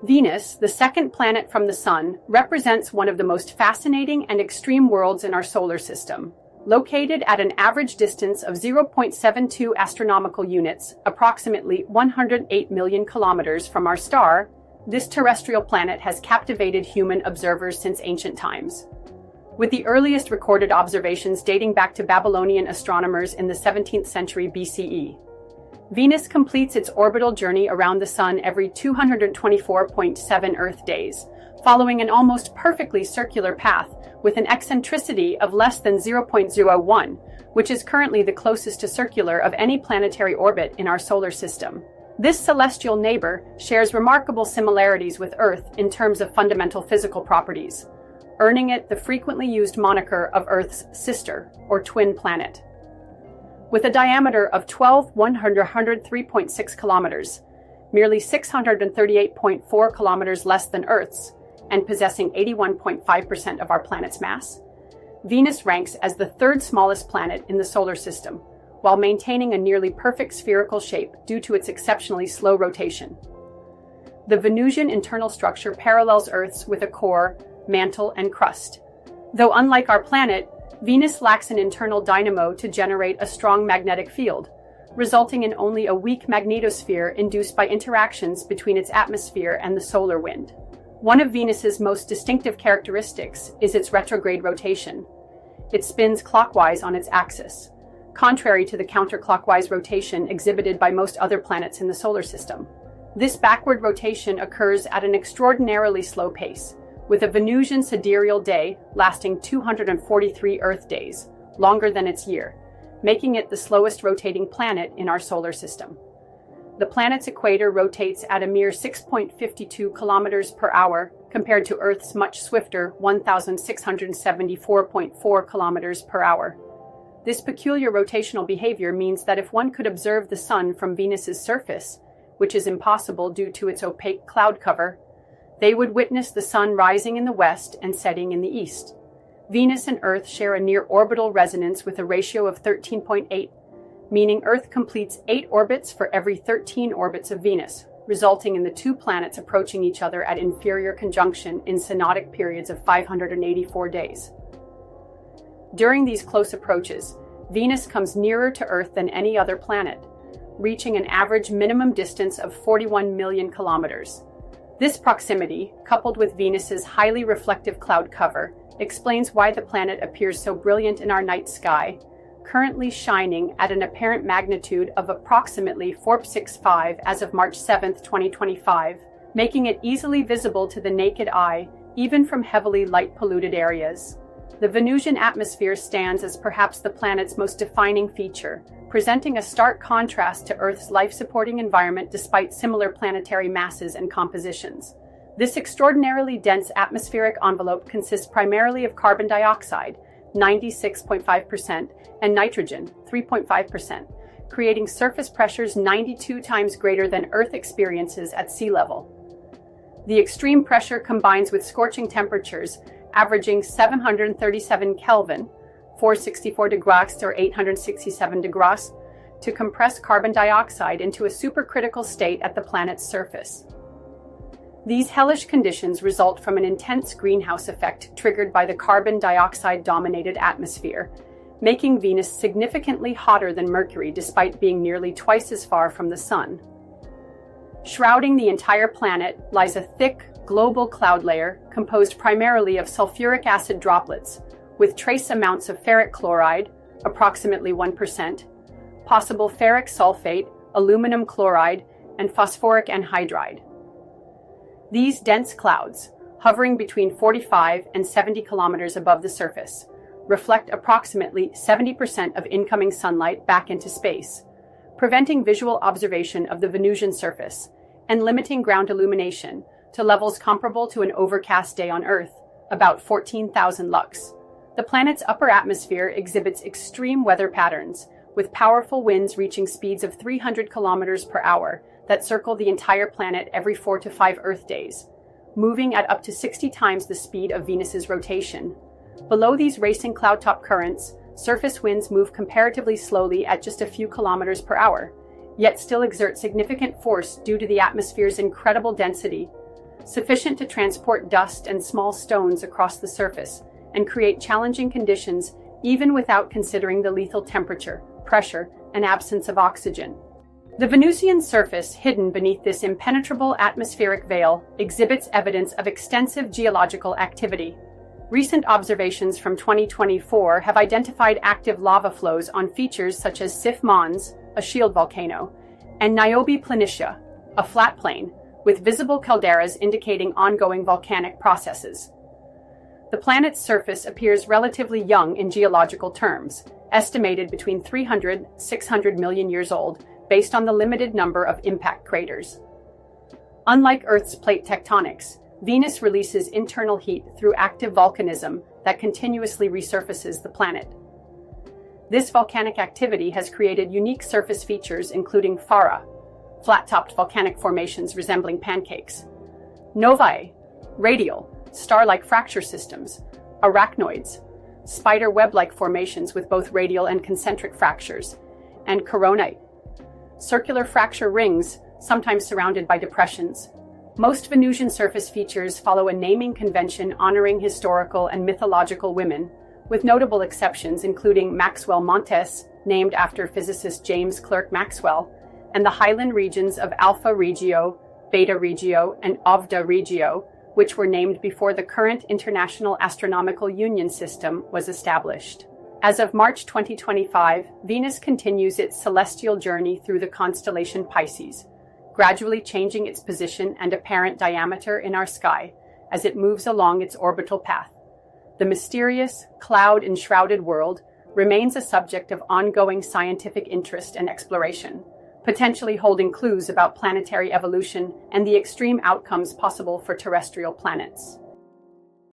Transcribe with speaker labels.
Speaker 1: Venus, the second planet from the Sun, represents one of the most fascinating and extreme worlds in our solar system. Located at an average distance of 0.72 astronomical units, approximately 108 million kilometers from our star, this terrestrial planet has captivated human observers since ancient times. With the earliest recorded observations dating back to Babylonian astronomers in the 17th century BCE. Venus completes its orbital journey around the Sun every 224.7 Earth days, following an almost perfectly circular path with an eccentricity of less than 0.01, which is currently the closest to circular of any planetary orbit in our solar system. This celestial neighbor shares remarkable similarities with Earth in terms of fundamental physical properties, earning it the frequently used moniker of Earth's sister or twin planet. With a diameter of 103.6 kilometers, merely 638.4 kilometers less than Earth's, and possessing 81.5% of our planet's mass, Venus ranks as the third smallest planet in the solar system, while maintaining a nearly perfect spherical shape due to its exceptionally slow rotation. The Venusian internal structure parallels Earth's with a core, mantle, and crust. Though unlike our planet, Venus lacks an internal dynamo to generate a strong magnetic field, resulting in only a weak magnetosphere induced by interactions between its atmosphere and the solar wind. One of Venus's most distinctive characteristics is its retrograde rotation. It spins clockwise on its axis, contrary to the counterclockwise rotation exhibited by most other planets in the solar system. This backward rotation occurs at an extraordinarily slow pace, with a Venusian sidereal day lasting 243 Earth days, longer than its year, making it the slowest rotating planet in our solar system. The planet's equator rotates at a mere 6.52 kilometers per hour compared to Earth's much swifter 1,674.4 kilometers per hour. This peculiar rotational behavior means that if one could observe the Sun from Venus's surface, which is impossible due to its opaque cloud cover, they would witness the Sun rising in the west and setting in the east. Venus and Earth share a near orbital resonance with a ratio of 13.8, meaning Earth completes 8 orbits for every 13 orbits of Venus, resulting in the two planets approaching each other at inferior conjunction in synodic periods of 584 days. During these close approaches, Venus comes nearer to Earth than any other planet, reaching an average minimum distance of 41 million kilometers. This proximity, coupled with Venus's highly reflective cloud cover, explains why the planet appears so brilliant in our night sky, currently shining at an apparent magnitude of approximately 4.65 as of March 7, 2025, making it easily visible to the naked eye, even from heavily light-polluted areas. The Venusian atmosphere stands as perhaps the planet's most defining feature, presenting a stark contrast to Earth's life-supporting environment despite similar planetary masses and compositions. This extraordinarily dense atmospheric envelope consists primarily of carbon dioxide, 96.5%, and nitrogen, 3.5%, creating surface pressures 92 times greater than Earth experiences at sea level. The extreme pressure combines with scorching temperatures, averaging 737 Kelvin, 464 degrees or 867 degrees, to compress carbon dioxide into a supercritical state at the planet's surface. These hellish conditions result from an intense greenhouse effect triggered by the carbon dioxide-dominated atmosphere, making Venus significantly hotter than Mercury despite being nearly twice as far from the Sun. Shrouding the entire planet lies a thick, global cloud layer composed primarily of sulfuric acid droplets, with trace amounts of ferric chloride, approximately 1%, possible ferric sulfate, aluminum chloride, and phosphoric anhydride. These dense clouds, hovering between 45 and 70 kilometers above the surface, reflect approximately 70% of incoming sunlight back into space, preventing visual observation of the Venusian surface and limiting ground illumination to levels comparable to an overcast day on Earth, about 14,000 lux. The planet's upper atmosphere exhibits extreme weather patterns, with powerful winds reaching speeds of 300 kilometers per hour that circle the entire planet every 4 to 5 Earth days, moving at up to 60 times the speed of Venus's rotation. Below these racing cloud-top currents, surface winds move comparatively slowly at just a few kilometers per hour, yet still exert significant force due to the atmosphere's incredible density, sufficient to transport dust and small stones across the surface and create challenging conditions even without considering the lethal temperature, pressure, and absence of oxygen. The Venusian surface, hidden beneath this impenetrable atmospheric veil, exhibits evidence of extensive geological activity. Recent observations from 2024 have identified active lava flows on features such as Sif Mons, a shield volcano, and Niobe Planitia, a flat plain, with visible calderas indicating ongoing volcanic processes. The planet's surface appears relatively young in geological terms, estimated between 300 and 600 million years old, based on the limited number of impact craters. Unlike Earth's plate tectonics, Venus releases internal heat through active volcanism that continuously resurfaces the planet. This volcanic activity has created unique surface features including pharra, flat-topped volcanic formations resembling pancakes, novae, radial, star-like fracture systems, arachnoids, spider web-like formations with both radial and concentric fractures, and coronae, circular fracture rings, sometimes surrounded by depressions. Most Venusian surface features follow a naming convention honoring historical and mythological women, with notable exceptions including Maxwell Montes, named after physicist James Clerk Maxwell, and the highland regions of Alpha Regio, Beta Regio, and Ovda Regio, which were named before the current International Astronomical Union system was established. As of March 2025, Venus continues its celestial journey through the constellation Pisces, gradually changing its position and apparent diameter in our sky as it moves along its orbital path. The mysterious, cloud-enshrouded world remains a subject of ongoing scientific interest and exploration, potentially holding clues about planetary evolution and the extreme outcomes possible for terrestrial planets.